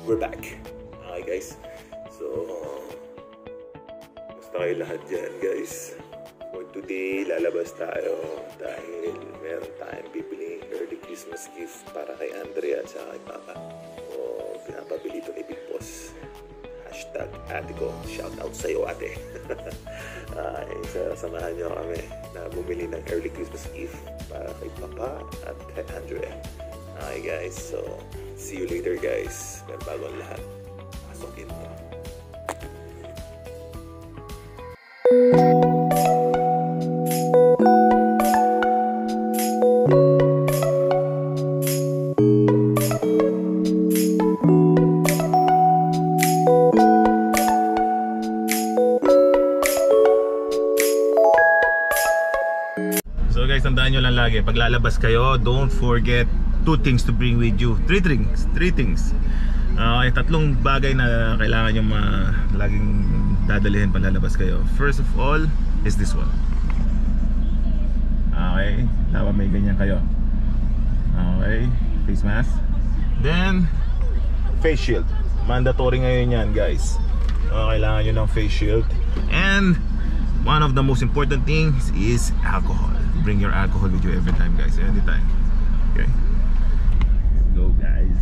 we're back. Okay guys, so gusto kayo lahat dyan guys. For today, lalabas tayo dahil meron tayong bibiling early Christmas gift para kay Andrea at kay Papa. So pinapabili ito ni Big Boss. Hashtag ate ko, shout out sa'yo ate. Samahan nyo kami na bumili ng early Christmas gift para kay Papa at kay Andrea. Okay guys, so see you later guys. Meron bagong lahat. Pasok ito. So guys, tandaan nyo lang lagi, pag lalabas kayo, don't forget 2 things to bring with you. 3 things. Okay, 3 bagay na kailangan nyo laging dadalhin pag lalabas kayo. First of all is this one. Okay, dapat may ganyan kayo. Okay, face mask. Then face shield. Mandatory ngayon yan guys. Kailangan nyo ng face shield. And one of the most important things is alcohol. Bring your alcohol with you every time guys, anytime. Okay, let's go guys.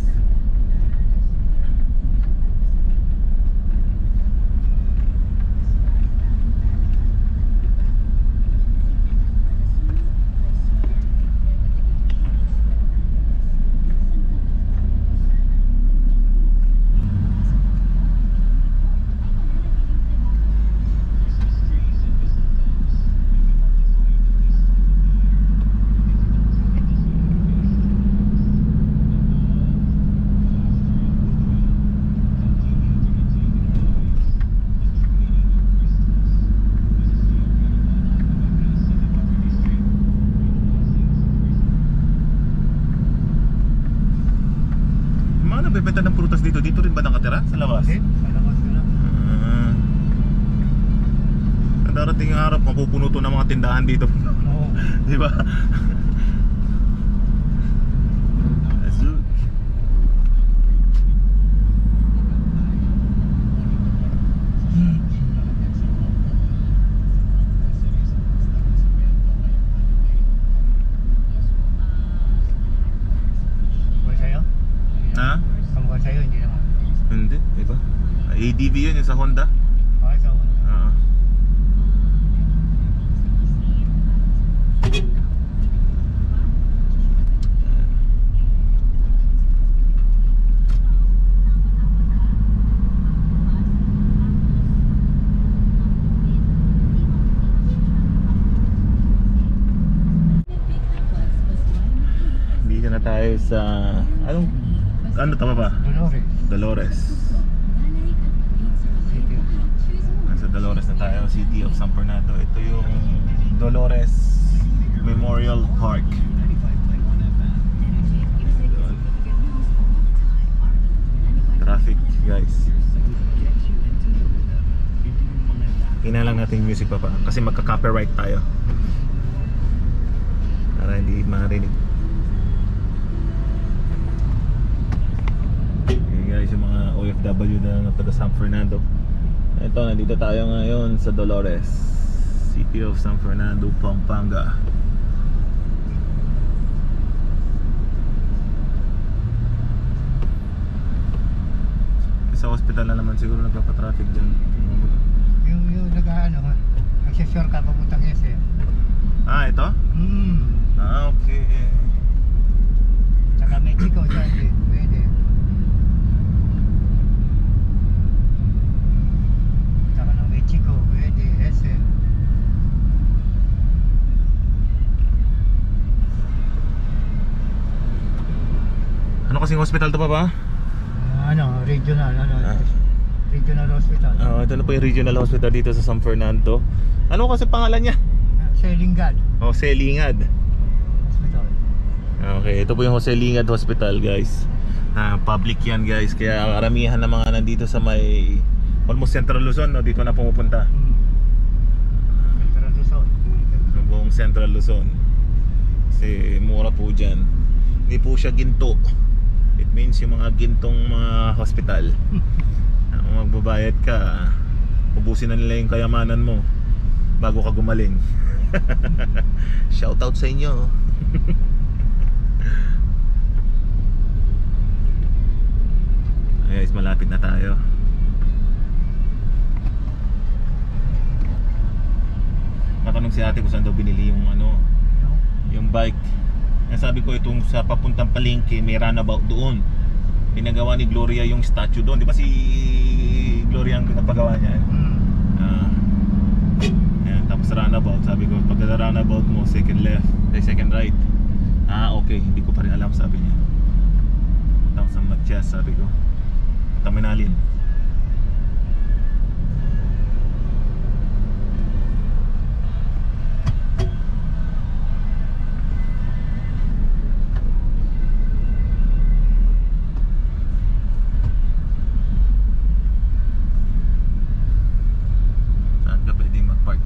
Bebenta ng prutas dito. Dito rin ba nakatira? Sa labas? Sa labas ko lang. Darating yung araw, mapupuno to ng mga tindahan dito. Oo. Di ba? Hindi, iba. ADV yun, yung sa Honda. Okay, sa Honda. Dito na tayo sa ano tama ba? Dolores. Nasa Dolores na tayo, City of San Fernando. Ito yung Dolores Memorial Park. Traffic guys. Ina lang natin yung music pa kasi magka-copyright tayo. Para hindi marinig. Guys, yung mga OFW na taga San Fernando. Ito, nandito tayo ngayon sa Dolores, City of San Fernando, Pampanga. Sa hospital na naman siguro nagpapatraffic dyan. Yung nag-ano, nagsisure ka papuntang SM. Ito? Okay. Saka Mexico dyan din, pwede. Chico, pwede, SM. Ano kasing hospital to pa ba? Regional, regional hospital. Ito na po yung regional hospital dito sa San Fernando. Ano kasi pangalan niya? Selingad. Selingad Hospital. Okay, ito po yung Selingad Hospital guys. Public yan guys, kaya karamihan ng mga nandito sa may almost Central Luzon, no? Dito na pumupunta. Central Luzon. Buong Central Luzon. Kasi mura po dyan. Hindi po siya ginto. It means yung mga gintong mga hospital, magbabayad ka, ubusin na nila yung kayamanan mo bago ka gumaling. Shoutout sa inyo. Ay guys, malapit na tayo. Natanong si ate kung saan daw binili yung ano, yung bike. Sabi ko itong sa papuntang Palengke, may runabout doon. Pinagawa ni Gloria yung statue doon. Di ba si Gloria ang nagpagawa niyan? Ayan, tapos runabout. Sabi ko, pag runabout mo, second left, second right. Okay, hindi ko pa rin alam, sabi niya. Tapos ang Matias, sabi ko, Taminalin.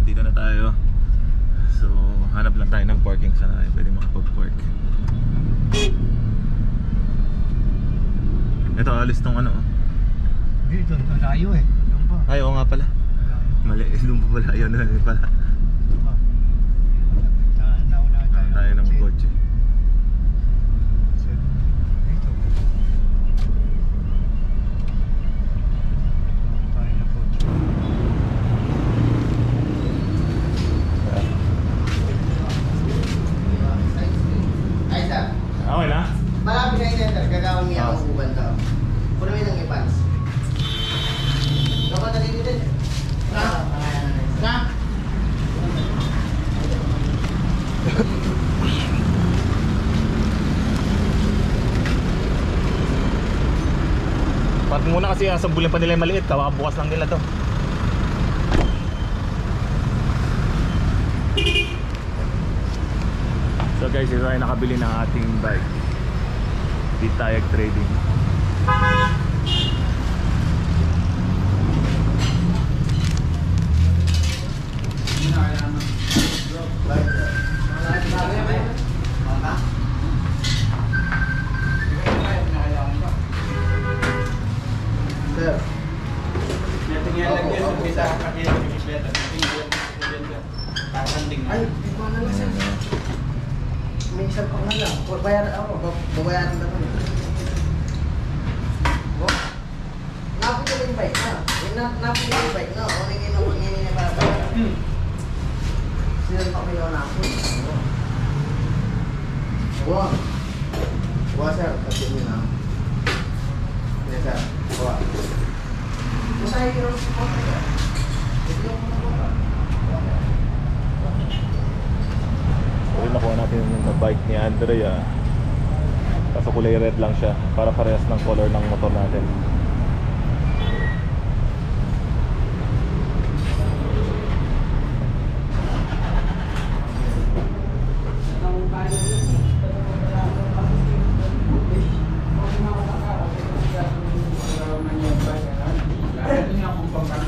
Dito na tayo. So, hanap lang tayo ng parking sana pwede makapag-park. Ito, alis tong ano. Dito, layo eh. Doon pa. Ay, oo nga pala. Mali, doon pa pala. Ayun na pala. Nauna Tayo ng kotse. Dito. Tayo ng kotse. Ay, sir. Okay na? Malapit na yung center. Gagawin niya ang uban to. Puno yun ang ipans. Gawin na dito din. Na? Park muna kasi sabulin pa nila yung maliit. Bukas lang nila to. So guys, ito ay nakabili ng ating bike. Ditayag Trading. Sir. Ay, di ko na sir. May isang pang lang. Bayaran ako. Babayaran na kami. Napit ko yung bike na. Napit ko yung bike na. O nangin ako niya para bayaran. Sinan pa kayo napit. Buwang. Buwang sir. Kasi nyo na. Sige sir. Buwang. Masaya yung support ko. Ito yung mga buwang. So nakuha natin yung bike ni Andrea. Kaso kulay red lang siya. Para parehas ng color ng motor natin.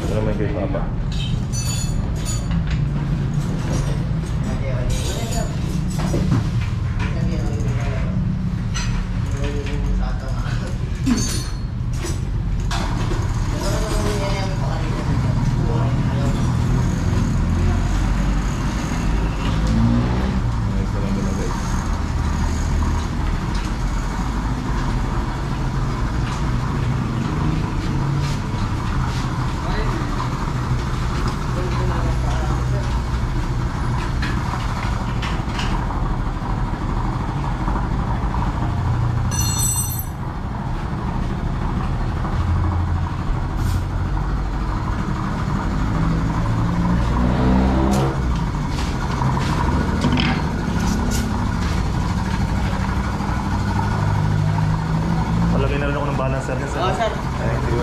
Ito naman kay Papa. Balancer niya, sir. Oo, sir. Thank you.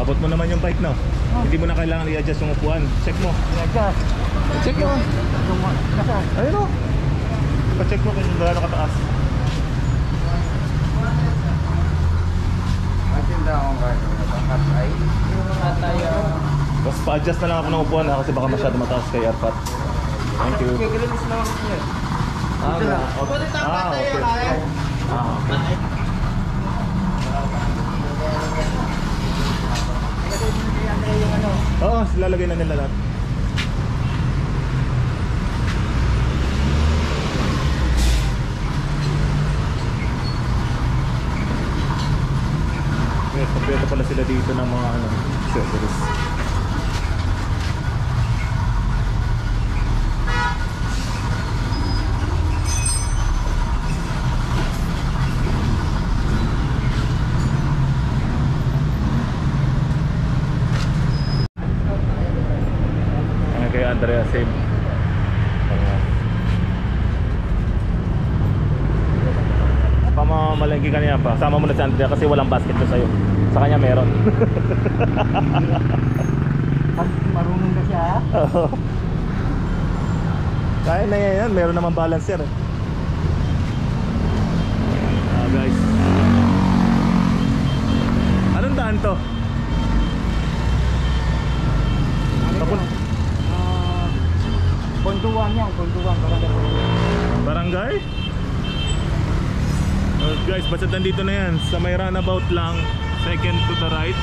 Abot mo naman yung bike, no? Hindi mo na kailangan i-adjust yung upuan. Check mo. I-adjust. Check mo. Nasaan? Ayun, o. Pa-check mo kung gaano kataas. Matinda akong kayo. Pangkat ay. Tapos pa-adjust na lang ako ng upuan, ha? Kasi baka masyado mataas kay Arpat. Thank you. Kikilinis lang ako niya. Ah, Ito lang. okay. Ah, okay. Okay. Oo, lalagay na nila lahat. Yes, kompleto pala sila dito ng mga accessories. Kay Andrea same. Pamamalengke ka niya pa. Sama mo na si Andrea kasi walang basket to sa'yo. Sa kanya meron. Pag marunong na siya, Oo. Kaya na yan. Meron naman balancer eh. Guys. Anong daan to? Papun- Konduan yan, konduan. Barangay? Guys, basta nandito na yan. Sa may runabout lang. Second to the right.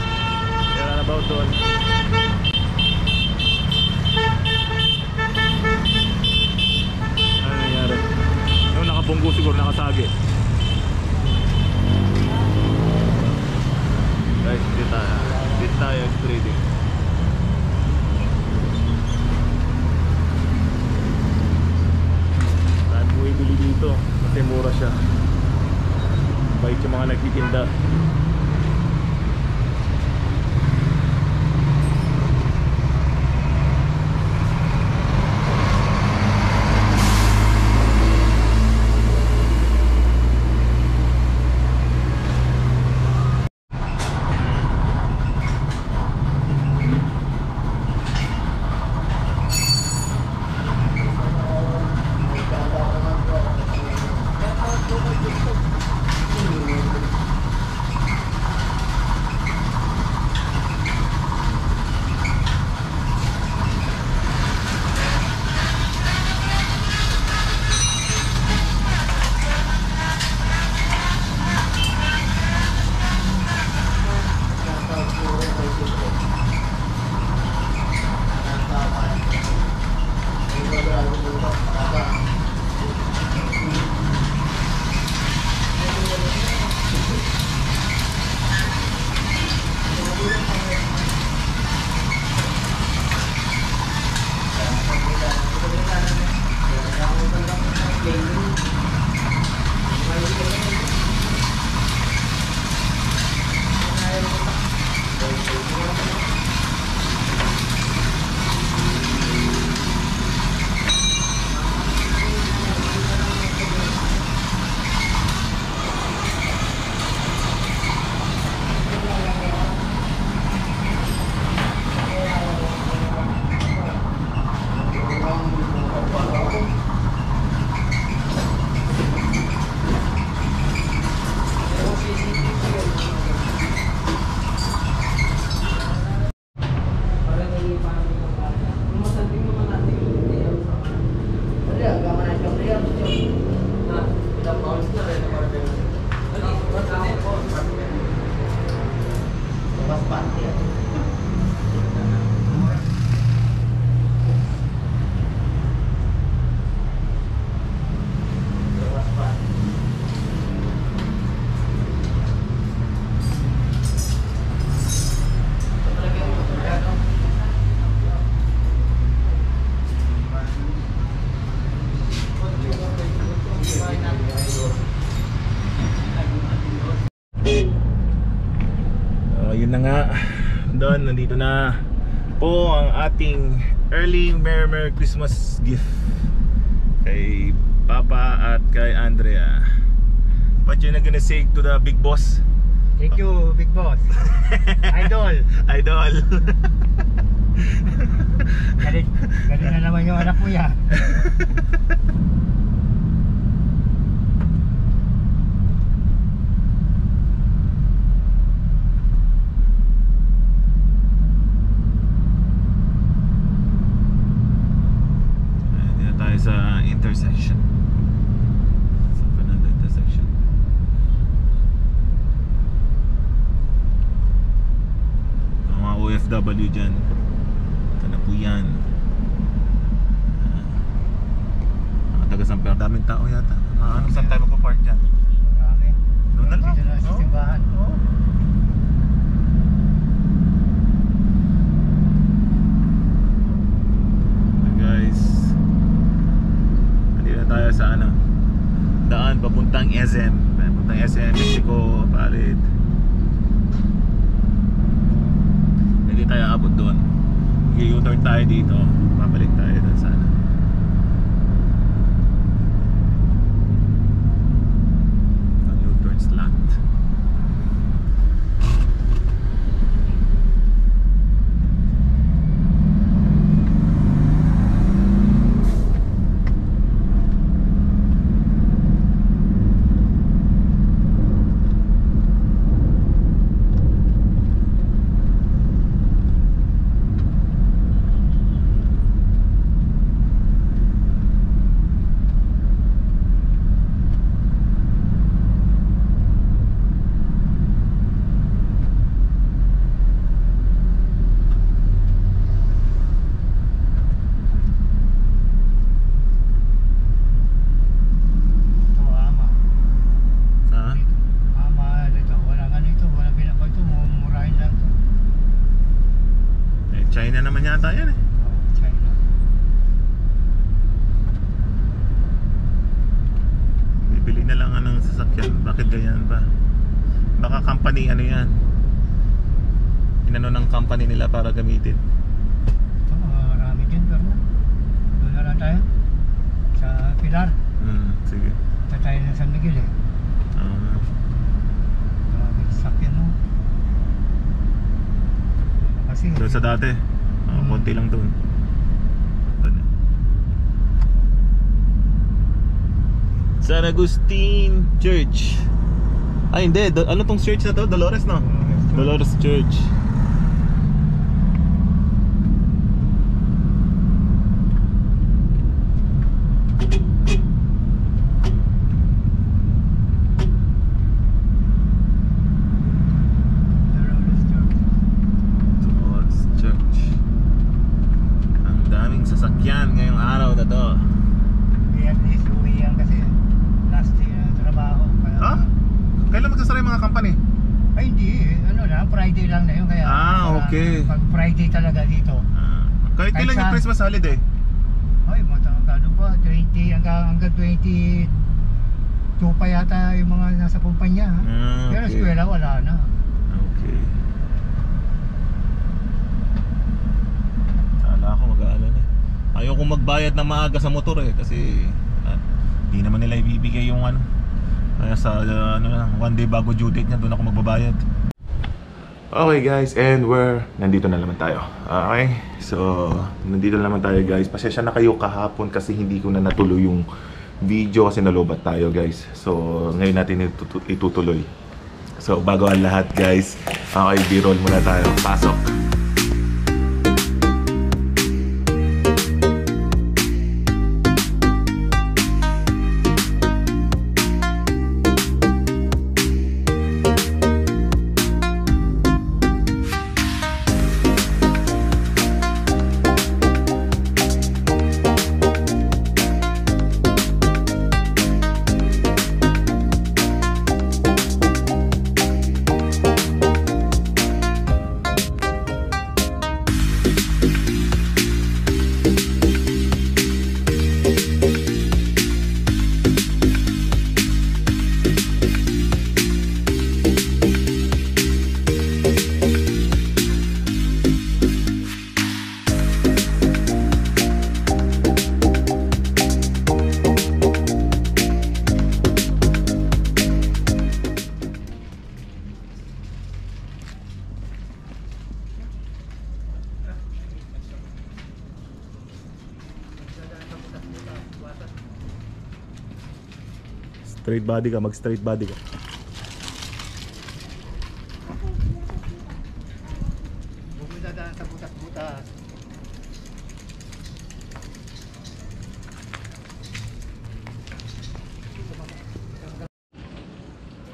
May runabout doon. Ano nangyari? Yung nakabunggo siguro, nakasagi. Guys, dito tayo trading. Saan mo ibili dito? Kasi mura siya. Bait yung mga nagtitinda. Yun na nga, doon nandito na po ang ating early Merry Christmas gift kay Papa at kay Andrea. What you gonna say to the big boss? Thank you, Big Boss. Idol. Idol. Galing na naman yung anak mo yan. intersection. San Fernando intersection. Ang mga OFW dyan, ito na po yan. Mga taga San Fernando, daming tao yata. Anong saan tayo magpa-park dyan? Marami. Doon na lang. Dito na sa Oh. simbahan. Oh. Guys, nandito na tayo sa ano, daan papuntang SM. Papuntang SM Mexico Palit. Hindi tayo abot doon. U-turn tayo dito. Babalik tayo doon sana. Ang U-turn slot. Ito, ama. Ha? Ama, ito. Walang ano ito. Walang pinako ito. Mumurahin lang ito. Eh, China naman yata yan eh. Oh, China. Bibili na lang ng sasakyan. Bakit ganyan pa? Baka company ano yan. Inano ng company nila para gamitin. Ito, marami dyan. Pero doon na lang tayo. Sa Pilar. Sige. Tayo ng San Miguel eh. Marami sasakyan mo. Kasi Doon sa dati. Konti lang doon. San Agustin Church. Ay hindi, ano tong church na to? Dolores no? Dolores Church. Dolores Church. Ang daming sasakyan ngayong araw na to. at least uwi yan kasi last day na trabaho. Kaya, Ha? Kailan magsasara yung mga company? Ay hindi, ano lang, Friday lang na yun. Kaya, Okay. Pag Friday talaga dito. Kahit kailan yung saan. Christmas holiday? Ay, matangkado pa, 20 hanggang 22 pa yata yung mga nasa kumpanya. Pero Okay. eskwela wala na. Okay. Kala ko mag-aano na. Ayoko magbayad na maaga sa motor eh kasi hindi naman nila ibibigay yung ano. Kaya sa ano lang, one day bago due date niya doon ako magbabayad. Okay guys, and nandito na naman tayo. Okay, so nandito na naman tayo guys. Pasensya na kayo kahapon kasi hindi ko na natuloy yung video kasi nalobat tayo guys. So ngayon natin itutuloy. So bago ang lahat guys, okay, B-roll muna tayo. Pasok. Straight body ka, mag-straight body ka. Huwag mo dadaan sa butas-butas.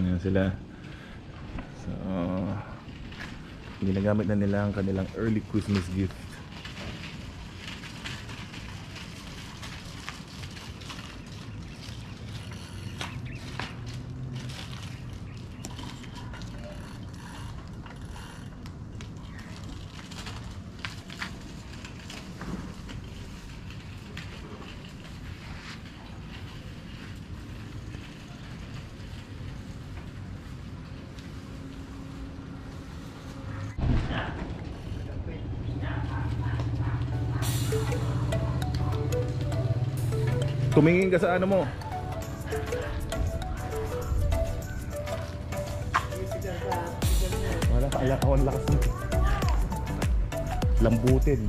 Ayan sila. So, ginagamit na nila ang kanilang early Christmas gift. Tumingin ka sa ano mo. Wala ka alakawan lakas mo. Lambutin.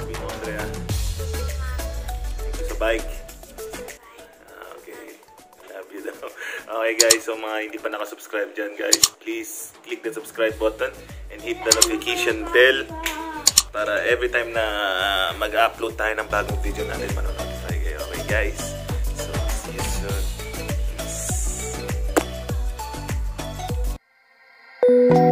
Bino Andrea. Sa bike. Okay. Love you daw. Okay guys, so mga hindi pa nakasubscribe dyan guys, please click the subscribe button and hit the notification bell para every time na mag-upload tayo ng bagong video natin manonotify kayo. Okay guys, so see you soon. Peace.